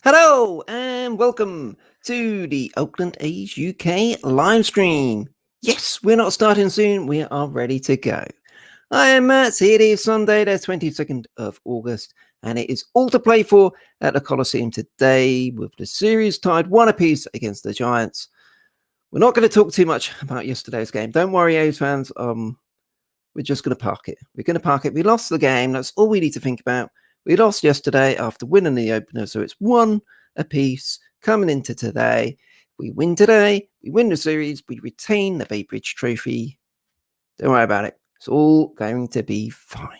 Hello and welcome to the Oakland A's UK live stream. Yes, we're not starting soon. We are ready to go. I am Matt. It is Sunday, the 22nd of August, and it is all to play for at the Coliseum today with the series tied 1 apiece against the Giants. We're not going to talk too much about yesterday's game. Don't worry, A's fans. We're just going to park it. We're going to park it. We lost the game. That's all we need to think about. We lost yesterday after winning the opener, so it's 1 apiece coming into today. We win today, we win the series, we retain the Bay Bridge Trophy. Don't worry about it. It's all going to be fine.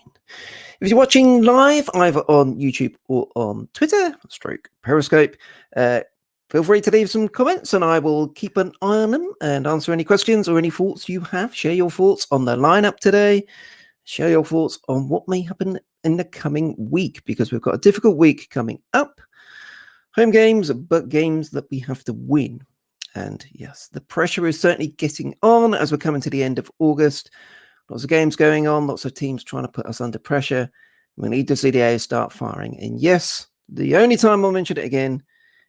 If you're watching live, either on YouTube or on Twitter, Periscope, feel free to leave some comments and I will keep an eye on them and answer any questions or any thoughts you have. Share your thoughts on the lineup today. Share your thoughts on what may happen in the coming week, because we've got a difficult week coming up. Home games, but games that we have to win. And yes, the pressure is certainly getting on as we're coming to the end of August. Lots of games going on, lots of teams trying to put us under pressure. We need to see the A's start firing. And yes, the only time I'll mention it again,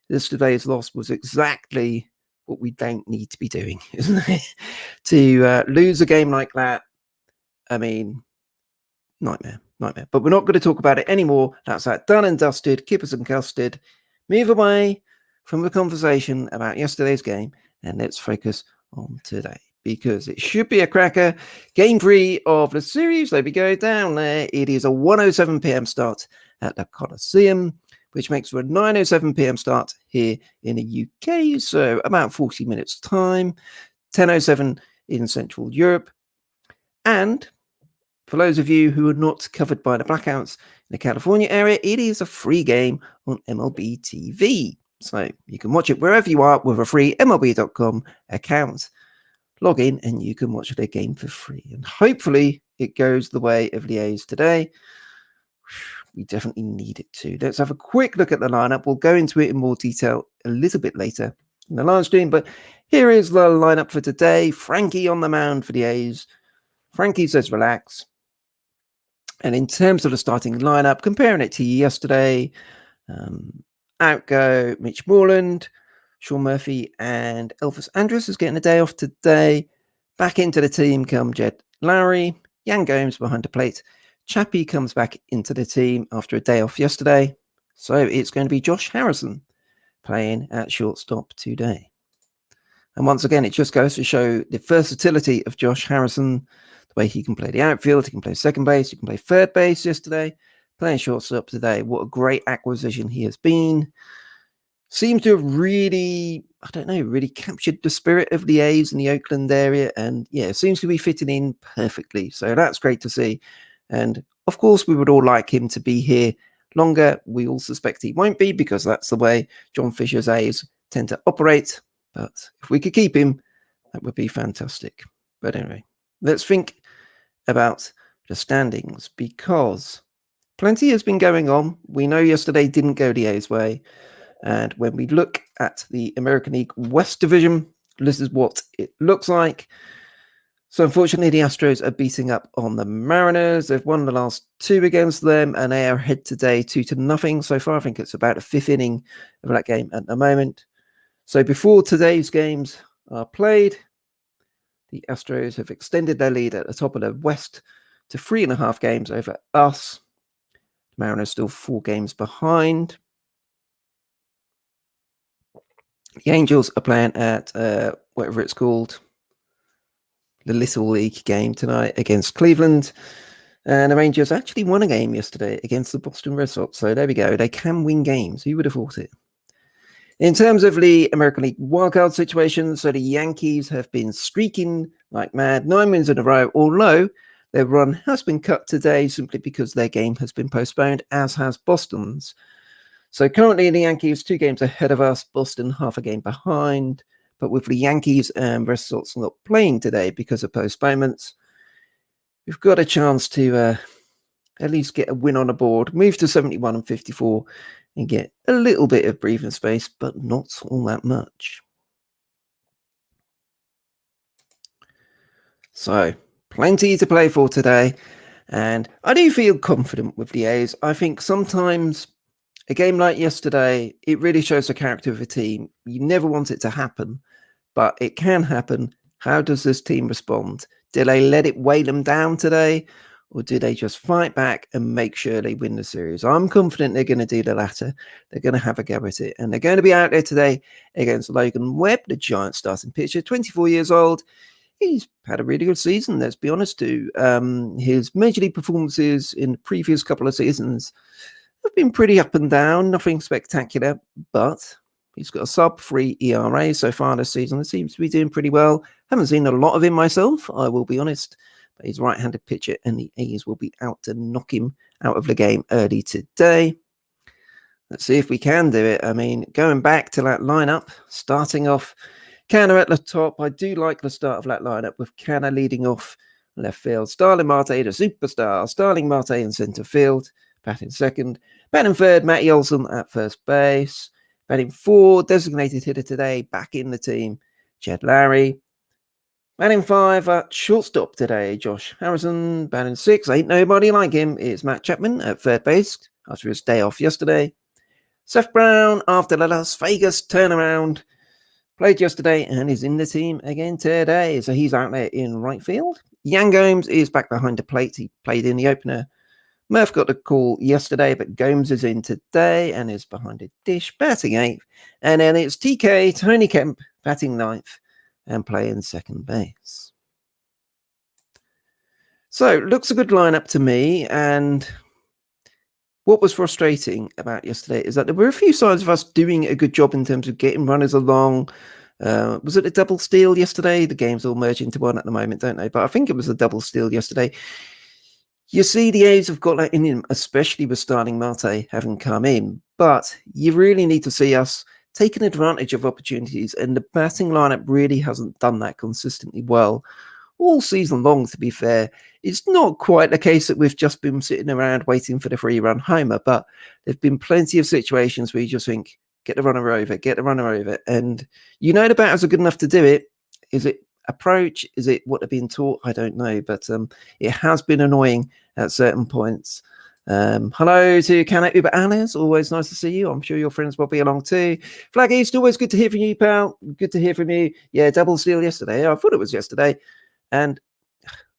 yesterday's loss was exactly what we don't need to be doing, isn't it? To lose a game like that, I mean, nightmare. But we're not going to talk about it anymore. That's that done and dusted, kippers and custard. Move away from the conversation about yesterday's game and let's focus on today, because it should be a cracker. Game 3 of the series. There we go, down there. It is a 1:07 p.m. start at the Coliseum, which makes for a 9:07 p.m. start here in the UK. So about 40 minutes time. 10:07 in Central Europe. And for those of you who are not covered by the blackouts in the California area, it is a free game on MLB TV. So you can watch it wherever you are with a free MLB.com account. Log in and you can watch the game for free. And hopefully it goes the way of the A's today. We definitely need it to. Let's have a quick look at the lineup. We'll go into it in more detail a little bit later in the live stream. But here is the lineup for today. Frankie on the mound for the A's. Frankie says relax. And in terms of the starting lineup, comparing it to yesterday, out go Mitch Moreland, Sean Murphy, and Elvis Andrus is getting a day off today. Back into the team come Jed Lowry, Yan Gomes behind the plate. Chappie comes back into the team after a day off yesterday. So it's going to be Josh Harrison playing at shortstop today. And once again, it just goes to show the versatility of Josh Harrison. The way he can play the outfield, he can play second base, he can play third base yesterday, playing shortstop today. What a great acquisition he has been. Seems to have really, really captured the spirit of the A's in the Oakland area. And yeah, seems to be fitting in perfectly. So that's great to see. And of course, we would all like him to be here longer. We all suspect he won't be, because that's the way John Fisher's A's tend to operate. But if we could keep him, that would be fantastic. But anyway, let's think about the standings, because plenty has been going on. We know yesterday didn't go the A's way. And when we look at the American League West Division, this is what it looks like. So unfortunately, the Astros are beating up on the Mariners. They've won the last 2 against them, and they are ahead today 2-0 so far. I think it's about the 5th inning of that game at the moment. So before today's games are played, the Astros have extended their lead at the top of the West to 3.5 games over us. The Mariners still 4 games behind. The Angels are playing at whatever it's called, the Little League game tonight against Cleveland. And the Rangers actually won a game yesterday against the Boston Red Sox. So there we go. They can win games. Who would have thought it? In terms of the American League wildcard situation, so the Yankees have been streaking like mad, 9 wins in a row, although their run has been cut today simply because their game has been postponed, as has Boston's. So currently the Yankees 2 games ahead of us, Boston half a game behind. But with the Yankees and Red Sox not playing today because of postponements, we've got a chance to at least get a win on the board, move to 71 and 54, and get a little bit of breathing space, but not all that much. So, plenty to play for today, and I do feel confident with the A's. I think sometimes a game like yesterday, it really shows the character of a team. You never want it to happen, but it can happen. How does this team respond? Did they let it weigh them down today, or do they just fight back and make sure they win the series? I'm confident they're going to do the latter. They're going to have a go at it, and they're going to be out there today against Logan Webb, the Giants starting pitcher, 24 years old. He's had a really good season, let's be honest, too. His major league performances in the previous couple of seasons have been pretty up and down, nothing spectacular, but he's got a sub-3 ERA so far this season. It seems to be doing pretty well. Haven't seen a lot of him myself, I will be honest, but he's a right-handed pitcher, and the A's will be out to knock him out of the game early today. Let's see if we can do it. I mean, going back to that lineup, starting off Canna at the top. I do like the start of that lineup with Canna leading off left field. Starling Marte, the superstar. Starling Marte in centre field. Batting second. Batting third, Matty Olson at first base. Batting fourth, designated hitter today, back in the team, Jed Larry. Batting five at shortstop today, Josh Harrison. Batting six, ain't nobody like him, it's Matt Chapman at third base after his day off yesterday. Seth Brown after the Las Vegas turnaround. Played yesterday and is in the team again today. So he's out there in right field. Yan Gomes is back behind the plate. He played in the opener. Murph got the call yesterday, but Gomes is in today and is behind the dish, batting eighth. And then it's TK, Tony Kemp, batting ninth and playing second base. So looks a good lineup to me. And what was frustrating about yesterday is that there were a few signs of us doing a good job in terms of getting runners along. Was it a double steal yesterday? The games all merge into one at the moment, don't they? But I think it was a double steal yesterday. You see the A's have got that in them, especially with Starling Marte having come in. But you really need to see us taking advantage of opportunities, and the batting lineup really hasn't done that consistently well all season long, to be fair. It's not quite the case that we've just been sitting around waiting for the 3-run homer, but there have been plenty of situations where you just think, get the runner over. And you know the batters are good enough to do it. Is it approach? Is it what they're being taught? I don't know, but it has been annoying at certain points. Hello to Canna Uber Alice. Always nice to see you. I'm sure your friends will be along too. Flag East, always good to hear from you, pal. Good to hear from you. Yeah, double steal yesterday. I thought it was yesterday. And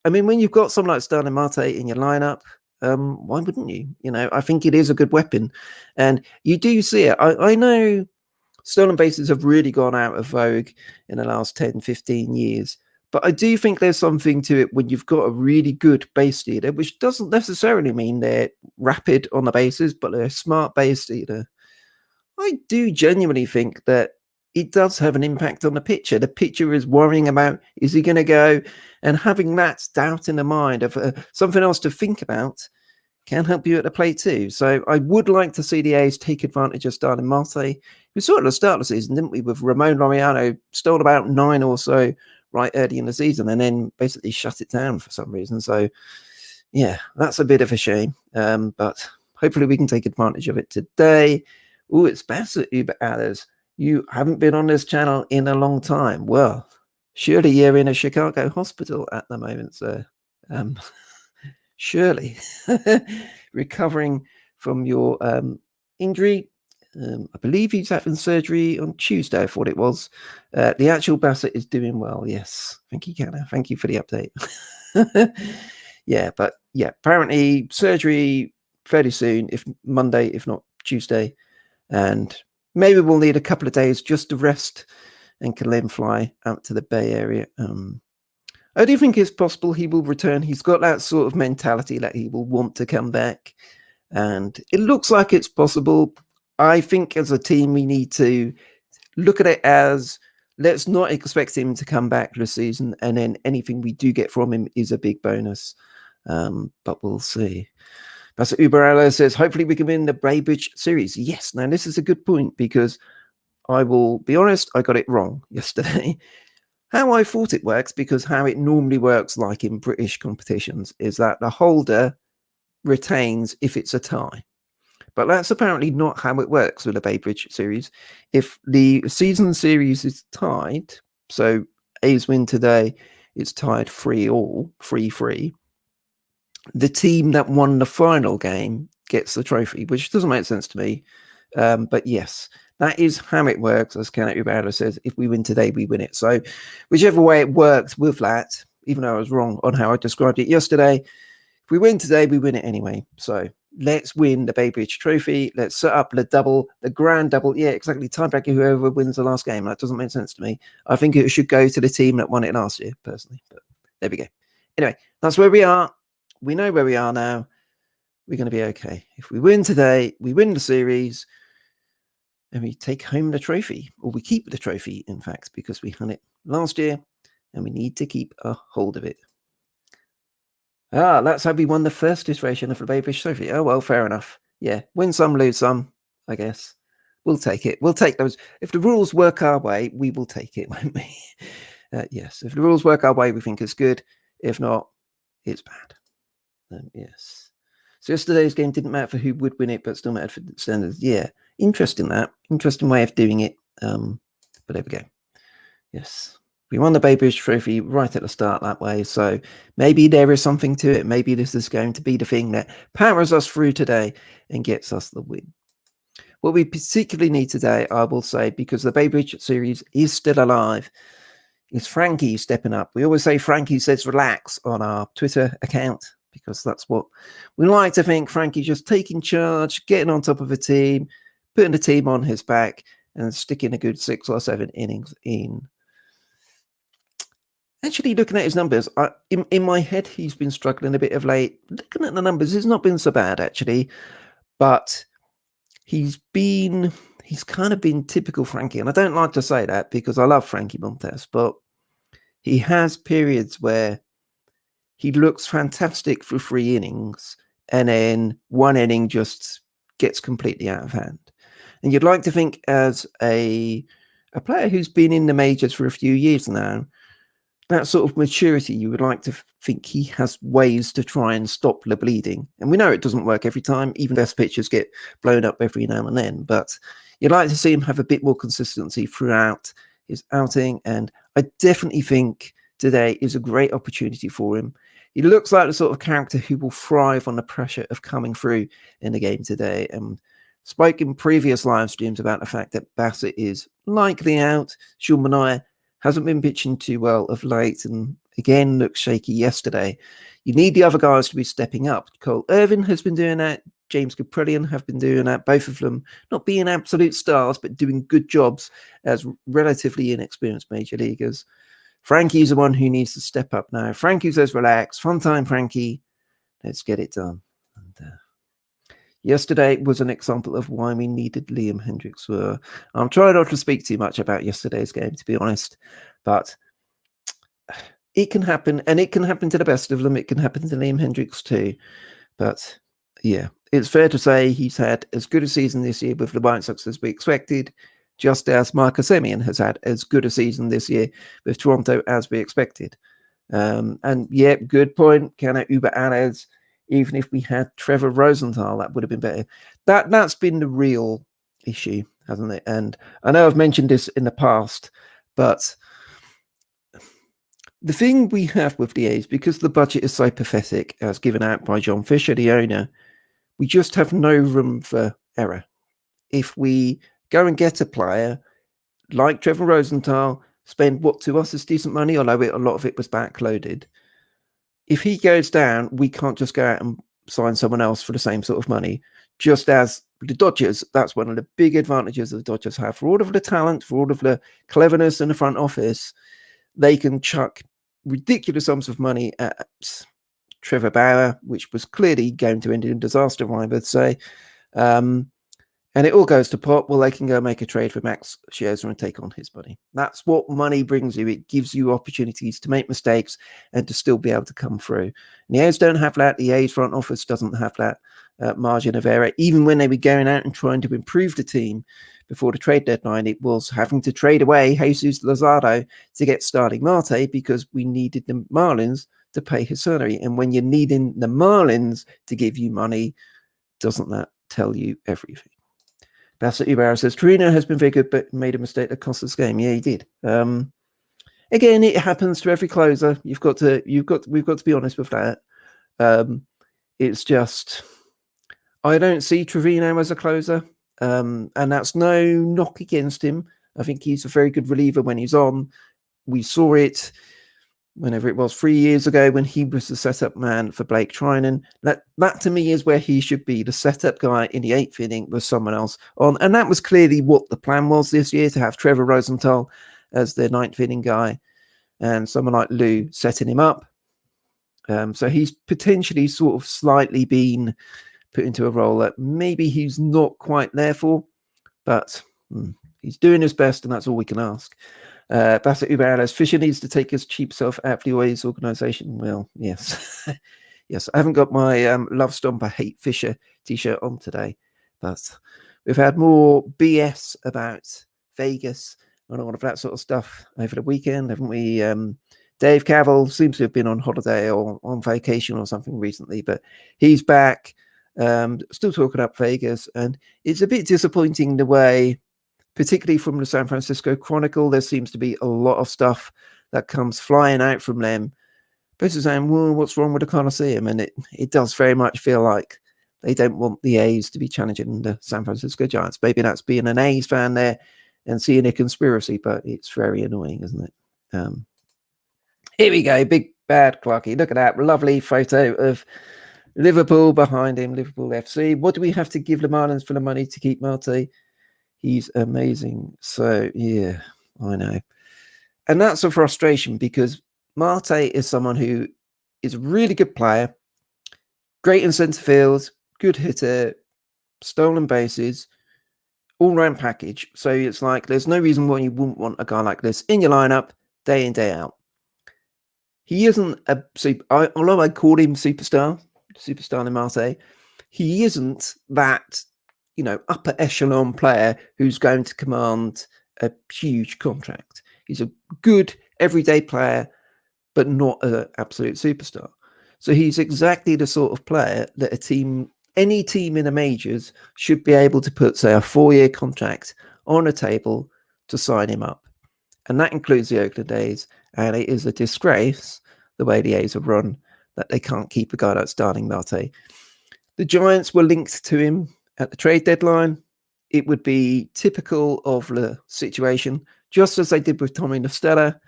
I mean, when you've got someone like Starling Marte in your lineup, why wouldn't you? You know, I think it is a good weapon. And you do see it. I know stolen bases have really gone out of vogue in the last 10, 15 years. But I do think there's something to it when you've got a really good base stealer, which doesn't necessarily mean they're rapid on the bases, but they're a smart base stealer. I do genuinely think that it does have an impact on the pitcher. The pitcher is worrying about, is he going to go? And having that doubt in the mind of something else to think about can help you at the plate too. So I would like to see the A's take advantage of Starling Marte. We saw it at the start of the season, didn't we, with Ramon Laureano, stole about 9 or so right early in the season and then basically shut it down for some reason. So yeah, that's a bit of a shame. But hopefully we can take advantage of it today. Oh, it's Bassett Uber Alice. You haven't been on this channel in a long time. Well, surely you're in a Chicago hospital at the moment, sir. Surely. Recovering from your injury. I believe he's having surgery on Tuesday, I thought it was. The actual Bassett is doing well, yes. Thank you, Canna. Thank you for the update. Yeah, but yeah, apparently surgery fairly soon, if Monday, if not Tuesday. And maybe we'll need a couple of days just to rest and can then fly out to the Bay Area. I do think it's possible he will return. He's got that sort of mentality that he will want to come back. And it looks like it's possible. I think as a team, we need to look at it as, let's not expect him to come back this season. And then anything we do get from him is a big bonus. But we'll see. Pastor Uberella says, hopefully we can win the Braybridge series. Yes, now this is a good point because I will be honest, I got it wrong yesterday. How I thought it works, because how it normally works, like in British competitions, is that the holder retains if it's a tie. But that's apparently not how it works with the Bay Bridge series. If the season series is tied, so A's win today, it's tied 3-3, 3-3. The team that won the final game gets the trophy, which doesn't make sense to me. But yes, that is how it works. As Kenneth Ubaudo says, if we win today, we win it. So whichever way it works with that, even though I was wrong on how I described it yesterday, if we win today, we win it anyway. So let's win the Bay Bridge trophy. Let's set up the double, the grand double. Yeah, exactly. Tiebreaker, whoever wins the last game. That doesn't make sense to me. I think it should go to the team that won it last year, personally. But there we go. Anyway, that's where we are. We know where we are now. We're going to be okay. If we win today, we win the series, and we take home the trophy, or we keep the trophy, in fact, because we won it last year, and we need to keep a hold of it. That's how we won the first iteration of the Bay Bridge trophy. Oh, well, fair enough. Yeah, win some, lose some, I guess. We'll take it. We'll take those. If the rules work our way, we will take it, won't we? Yes, if the rules work our way, we think it's good. If not, it's bad. Yes. So yesterday's game didn't matter for who would win it, but still mattered for the standards. Yeah, interesting that. Interesting way of doing it. But there we go. Yes. We won the Bay Bridge trophy right at the start that way. So maybe there is something to it. Maybe this is going to be the thing that powers us through today and gets us the win. What we particularly need today, I will say, because the Bay Bridge series is still alive, is Frankie stepping up. We always say Frankie says relax on our Twitter account, because that's what we like to think. Frankie just taking charge, getting on top of a team, putting the team on his back, and sticking a good 6 or 7 innings in. Actually, looking at his numbers, in my head, he's been struggling a bit of late. Looking at the numbers, it's not been so bad, actually. But he's kind of been typical Frankie. And I don't like to say that because I love Frankie Montes, but he has periods where he looks fantastic for 3 innings, and then 1 inning just gets completely out of hand. And you'd like to think, as a player who's been in the majors for a few years now, that sort of maturity, you would like to think he has ways to try and stop the bleeding. And we know it doesn't work every time. Even best pitchers get blown up every now and then. But you'd like to see him have a bit more consistency throughout his outing. And I definitely think today is a great opportunity for him. He looks like the sort of character who will thrive on the pressure of coming through in the game today. And spoke in previous live streams about the fact that Bassett is likely out. Sean Manaea hasn't been pitching too well of late, and again looks shaky yesterday. You need the other guys to be stepping up. Cole Irvin has been doing that. James Caprillion have been doing that. Both of them not being absolute stars, but doing good jobs as relatively inexperienced major leaguers. Frankie's the one who needs to step up now. Frankie says, relax. Fun time, Frankie. Let's get it done. And, yesterday was an example of why we needed Liam Hendriks. I'm trying not to speak too much about yesterday's game, to be honest, but it can happen, and it can happen to the best of them. It can happen to Liam Hendriks too. But yeah, it's fair to say he's had as good a season this year with the White Sox as we expected, just as Marcus Semien has had as good a season this year with Toronto as we expected. And yeah, good point. Kenneth Ubaudo. Even if we had Trevor Rosenthal, that would have been better. That's been the real issue, hasn't it? And I know I've mentioned this in the past, but the thing we have with the A's, because the budget is so pathetic, as given out by John Fisher, the owner, we just have no room for error. If we go and get a player like Trevor Rosenthal, spend what to us is decent money, although a lot of it was backloaded. If he goes down, we can't just go out and sign someone else for the same sort of money. Just as the Dodgers, that's one of the big advantages the Dodgers have. For all of the talent, for all of the cleverness in the front office, they can chuck ridiculous sums of money at Trevor Bauer, which was clearly going to end in disaster, I would say. And it all goes to pot. Well, they can go make a trade for Max Scherzer and take on his money. That's what money brings you. It gives you opportunities to make mistakes and to still be able to come through. And the A's don't have that. The A's front office doesn't have that margin of error. Even when they were going out and trying to improve the team before the trade deadline, it was having to trade away Jesus Luzardo to get starting Marte because we needed the Marlins to pay his salary. And when you're needing the Marlins to give you money, doesn't that tell you everything? Bassett Ibarra says Trevino has been very good, but made a mistake that cost us the game. Yeah, he did. Again, it happens to every closer. We've got to be honest with that. It's just I don't see Trevino as a closer, and that's no knock against him. I think he's a very good reliever when he's on. We saw it whenever it was 3 years ago when he was the setup man for Blake Trinan. That to me is where he should be. The setup guy in the 8th inning was someone else on. And that was clearly what the plan was this year, to have Trevor Rosenthal as the 9th inning guy and someone like Lou setting him up. So he's potentially sort of slightly been put into a role that maybe he's not quite there for, but he's doing his best, and that's all we can ask. Bassett Uberales, Fisher needs to take his cheap self out of the A's organization. Well, yes. Yes, I haven't got my Love Stomper Hate Fisher t-shirt on today, but we've had more BS about Vegas and all of that sort of stuff over the weekend, haven't we? Dave Cavell seems to have been on holiday or on vacation or something recently, but he's back, still talking up Vegas, and it's a bit disappointing the way, particularly from the San Francisco Chronicle, there seems to be a lot of stuff that comes flying out from them, basically saying, well, what's wrong with the Coliseum? And it does very much feel like they don't want the A's to be challenging the San Francisco Giants. Maybe that's being an A's fan there and seeing a conspiracy, but it's very annoying, isn't it? Here we go, big bad Clarky. Look at that lovely photo of Liverpool behind him, Liverpool FC. What do we have to give the Marlins for the money to keep Marte? He's amazing. So, yeah, I know. And that's a frustration because Marte is someone who is a really good player, great in centre field, good hitter, stolen bases, all-round package. So it's like there's no reason why you wouldn't want a guy like this in your lineup day in, day out. He isn't a super, although I call him superstar in Marte, he isn't that, upper echelon player who's going to command a huge contract. He's a good everyday player, but not an absolute superstar. So he's exactly the sort of player that any team in the majors should be able to put, say, a 4-year contract on a table to sign him up. And that includes the Oakland A's. And it is a disgrace, the way the A's are run, that they can't keep a guy like starting Marte. The Giants were linked to him at the trade deadline. It would be typical of the situation, just as they did with Tommy Nostella.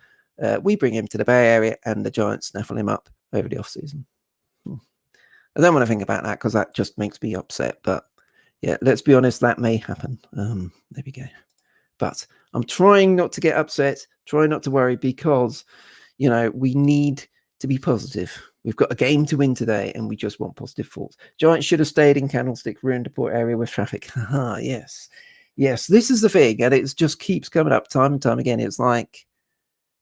We bring him to the Bay Area and the Giants snaffle him up over the offseason. I don't want to think about that because that just makes me upset. But yeah, let's be honest, that may happen. There we go. But I'm trying not to get upset, trying not to worry because, we need to be positive. We've got a game to win today and we just want positive thoughts. Giants should have stayed in Candlestick, ruined the port area with traffic. Yes. Yes, this is the thing. And it just keeps coming up time and time again. It's like,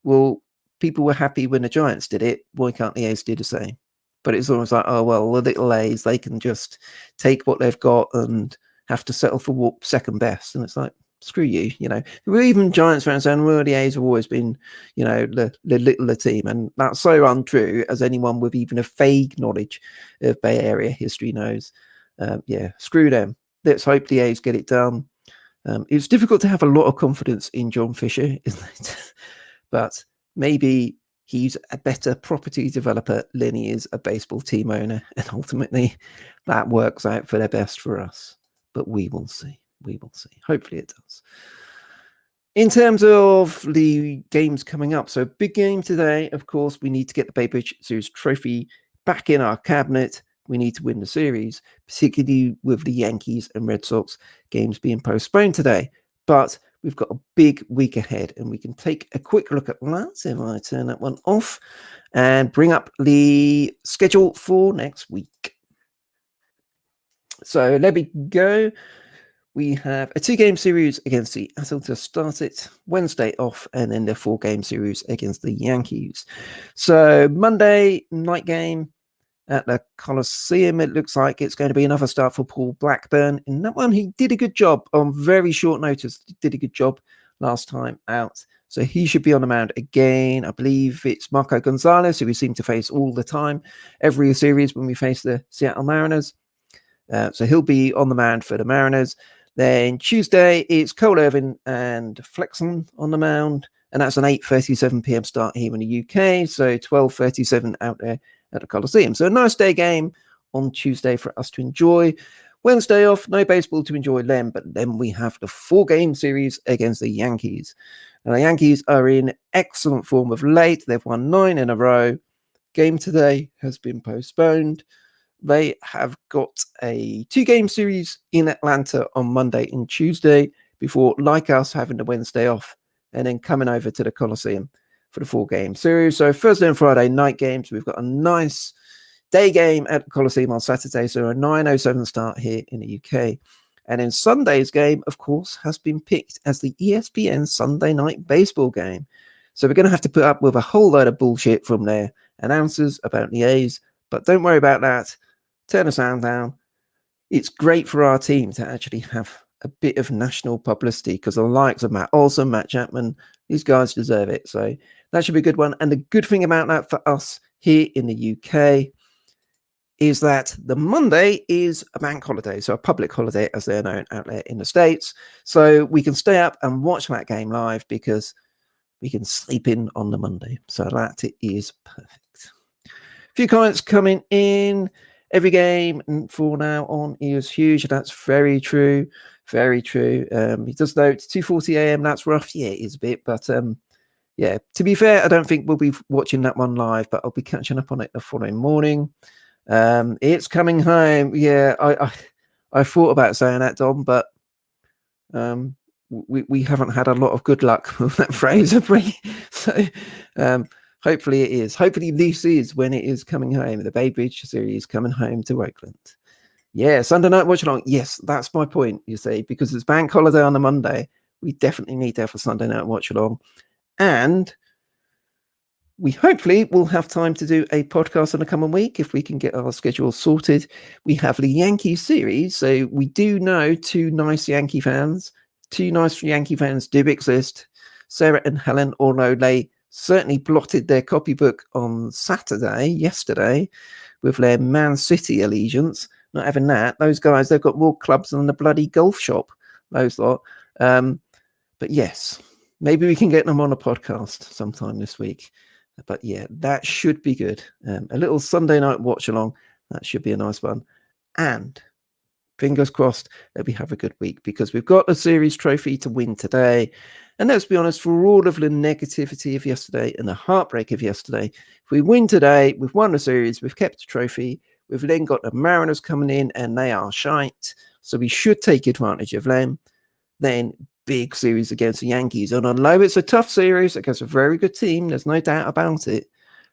well, people were happy when the Giants did it. Why can't the A's do the same? But it's almost like, oh, well, the little A's, they can just take what they've got and have to settle for second best. And it's like, screw you, We're even Giants fans saying, well, the A's have always been, the littler team. And that's so untrue, as anyone with even a vague knowledge of Bay Area history knows. Screw them. Let's hope the A's get it done. It's difficult to have a lot of confidence in John Fisher, isn't it? But maybe he's a better property developer than he is a baseball team owner. And ultimately, that works out for the best for us. But we will see. We will see. Hopefully it does. In terms of the games coming up, so big game today, of course, we need to get the Babe Ruth Series trophy back in our cabinet. We need to win the series, particularly with the Yankees and Red Sox games being postponed today. But we've got a big week ahead, and we can take a quick look at that. So if I turn that one off and bring up the schedule for next week. So there we go. We have a 2-game series against Seattle to start it, Wednesday off, and then the 4-game series against the Yankees. So Monday night game at the Coliseum, it looks like it's going to be another start for Paul Blackburn. In that one, he did a good job on very short notice. He did a good job last time out. So he should be on the mound again. I believe it's Marco Gonzalez, who we seem to face all the time, every series when we face the Seattle Mariners. So he'll be on the mound for the Mariners. Then Tuesday, it's Cole Irvin and Flexon on the mound. And that's an 8:37 p.m. start here in the UK. So 12:37 out there at the Coliseum. So a nice day game on Tuesday for us to enjoy. Wednesday off, no baseball to enjoy then, but then we have the 4-game series against the Yankees. And the Yankees are in excellent form of late. They've won 9 in a row. Game today has been postponed. They have got a 2-game series in Atlanta on Monday and Tuesday before, like us, having the Wednesday off and then coming over to the Coliseum for the 4-game series. So Thursday and Friday night games. We've got a nice day game at the Coliseum on Saturday. So a 9:07 start here in the UK. And then Sunday's game, of course, has been picked as the ESPN Sunday Night Baseball game. So we're going to have to put up with a whole load of bullshit from their announcers about the A's. But don't worry about that. Turn the sound down. It's great for our team to actually have a bit of national publicity because the likes of Matt Olson, Matt Chapman, these guys deserve it. So that should be a good one. And the good thing about that for us here in the UK is that the Monday is a bank holiday, so a public holiday as they're known out there in the States. So we can stay up and watch that game live because we can sleep in on the Monday. So that is perfect. A few comments coming in. Every game for now on is huge. That's very true. Very true. He does note 2:40 a.m. That's rough. Yeah, it is a bit. But yeah, to be fair, I don't think we'll be watching that one live, but I'll be catching up on it the following morning. It's coming home. Yeah, I thought about saying that, Dom, but we haven't had a lot of good luck with that phrase, have we? So hopefully it is. Hopefully this is when it is coming home. The Bay Bridge series coming home to Oakland. Yeah, Sunday night watch along. Yes, that's my point, you see, because it's bank holiday on a Monday. We definitely need to have a Sunday night watch along. And we hopefully will have time to do a podcast in the coming week if we can get our schedule sorted. We have the Yankee series, so we do know 2 nice Yankee fans. 2 nice Yankee fans do exist. Sarah and Helen, although they certainly blotted their copybook on yesterday, with their Man City allegiance. Not having that. Those guys, they've got more clubs than the bloody golf shop, those lot. But yes, maybe we can get them on a podcast sometime this week. But yeah, that should be good. A little Sunday night watch along. That should be a nice one. And fingers crossed that we have a good week because we've got a series trophy to win today. And let's be honest, for all of the negativity of yesterday and the heartbreak of yesterday, if we win today, we've won the series, we've kept the trophy, we've then got the Mariners coming in and they are shite. So we should take advantage of them. Then big series against the Yankees. And although it's a tough series against a very good team, there's no doubt about it.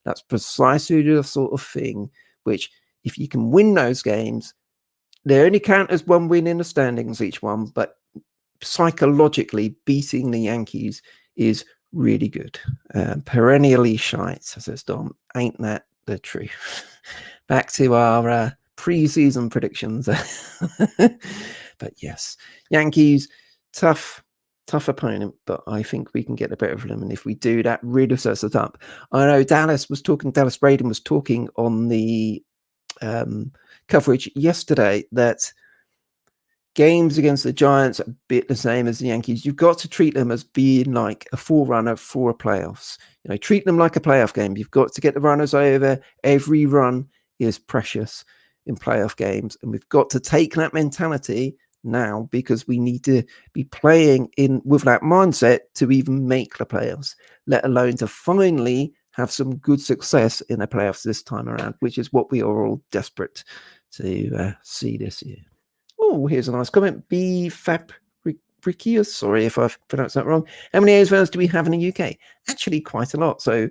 That's precisely the sort of thing which, if you can win those games, they only count as one win in the standings, each one, but psychologically beating the Yankees is really good. Perennially shite, says Dom. Ain't that the truth? Back to our pre-season predictions. But yes, Yankees, tough opponent, but I think we can get the better of them. And if we do, that really sets us up. I know Dallas Braden was talking on the coverage yesterday that games against the Giants are a bit the same as the Yankees. You've got to treat them as being like a forerunner for a playoffs. You know, treat them like a playoff game. You've got to get the runners over. Every run is precious in playoff games, and we've got to take that mentality now because we need to be playing in with that mindset to even make the playoffs, let alone to finally have some good success in the playoffs this time around, which is what we are all desperate to see this year. Oh, here's a nice comment. B. Fabricius, sorry if I've pronounced that wrong. How many A's fans do we have in the UK? Actually, quite a lot. So,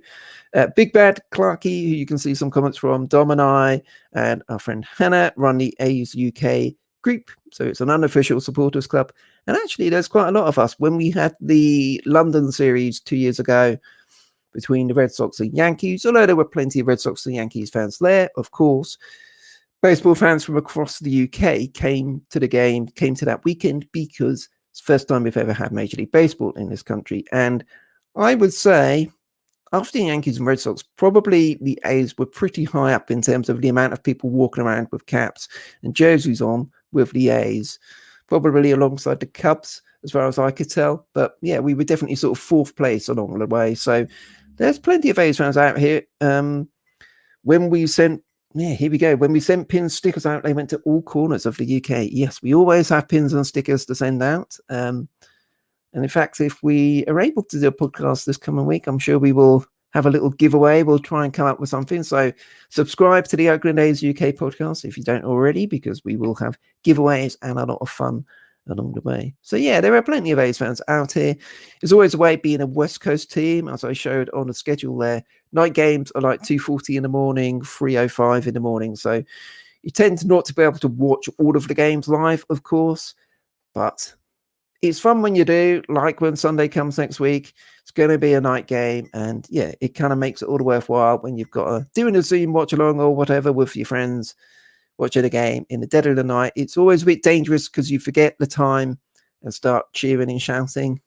Big Bad Clarkey, who you can see some comments from, Dom and I, and our friend Hannah run the A's UK group, so it's an unofficial supporters club. And actually, there's quite a lot of us. When we had the London series 2 years ago between the Red Sox and Yankees, although there were plenty of Red Sox and Yankees fans there, of course, baseball fans from across the UK came to the game, came to that weekend, because it's the first time we've ever had Major League Baseball in this country. And I would say, after the Yankees and Red Sox, probably the A's were pretty high up in terms of the amount of people walking around with caps and jerseys on with the A's, probably alongside the Cubs, as far as I could tell. But yeah, we were definitely sort of fourth place along the way. So there's plenty of A's fans out here. When we sent pin stickers out, they went to all corners of the UK. Yes, we always have pins and stickers to send out. And in fact, if we are able to do a podcast this coming week, I'm sure we will have a little giveaway. We'll try and come up with something. So subscribe to the Oakland A's UK podcast if you don't already, because we will have giveaways and a lot of fun along the way. So yeah, there are plenty of A's fans out here. It's always a way being a West Coast team, as I showed on the schedule there. Night games are like 2:40 in the morning, 3:05 in the morning. So you tend not to be able to watch all of the games live, of course, but it's fun when you do, like when Sunday comes next week. It's going to be a night game, and yeah, it kind of makes it all worthwhile when you've got doing a Zoom watch along or whatever with your friends, watching a game in the dead of the night. It's always a bit dangerous because you forget the time and start cheering and shouting.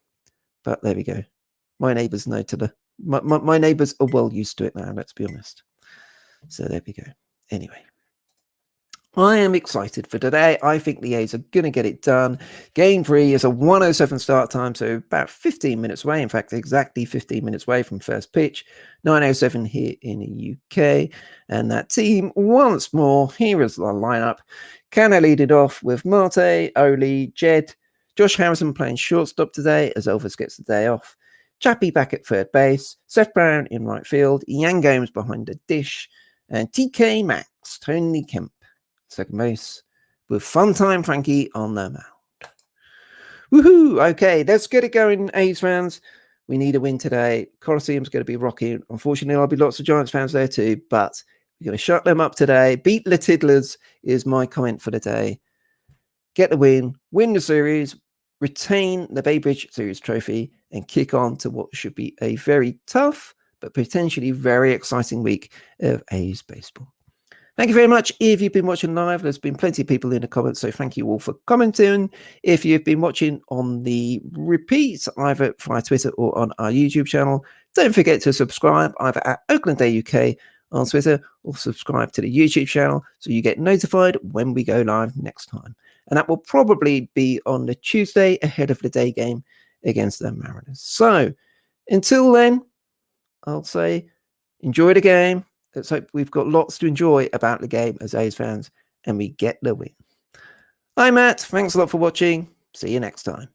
But there we go. My neighbours know my neighbours are well used to it now, let's be honest. So there we go. Anyway, I am excited for today. I think the A's are going to get it done. Game 3 is a 1:07 start time, so about 15 minutes away. In fact, exactly 15 minutes away from first pitch. 9:07 here in the UK. And that team, once more, here is the lineup. Canna lead it off with Marte, Oli, Jed, Josh Harrison playing shortstop today as Elvis gets the day off. Chappie back at third base. Seth Brown in right field. Ian Gomes behind the dish. And TK Maxx, Tony Kemp, second base, with Funtime Frankie on the mound. Woohoo! Okay, let's get it going, A's fans. We need a win today. Coliseum's going to be rocking. Unfortunately, there'll be lots of Giants fans there too, but we're going to shut them up today. Beat the Tiddlers is my comment for the day. Get the win the series, retain the Bay Bridge Series trophy, and kick on to what should be a very tough but potentially very exciting week of A's baseball. Thank you very much. If you've been watching live, there's been plenty of people in the comments, so thank you all for commenting. If you've been watching on the repeat, either via Twitter or on our YouTube channel, don't forget to subscribe either at Oakland A UK on Twitter or subscribe to the YouTube channel so you get notified when we go live next time. And that will probably be on the Tuesday ahead of the day game against the Mariners. So until then, I'll say enjoy the game. Let's hope we've got lots to enjoy about the game as A's fans and we get the win. I'm Matt. Thanks a lot for watching. See you next time.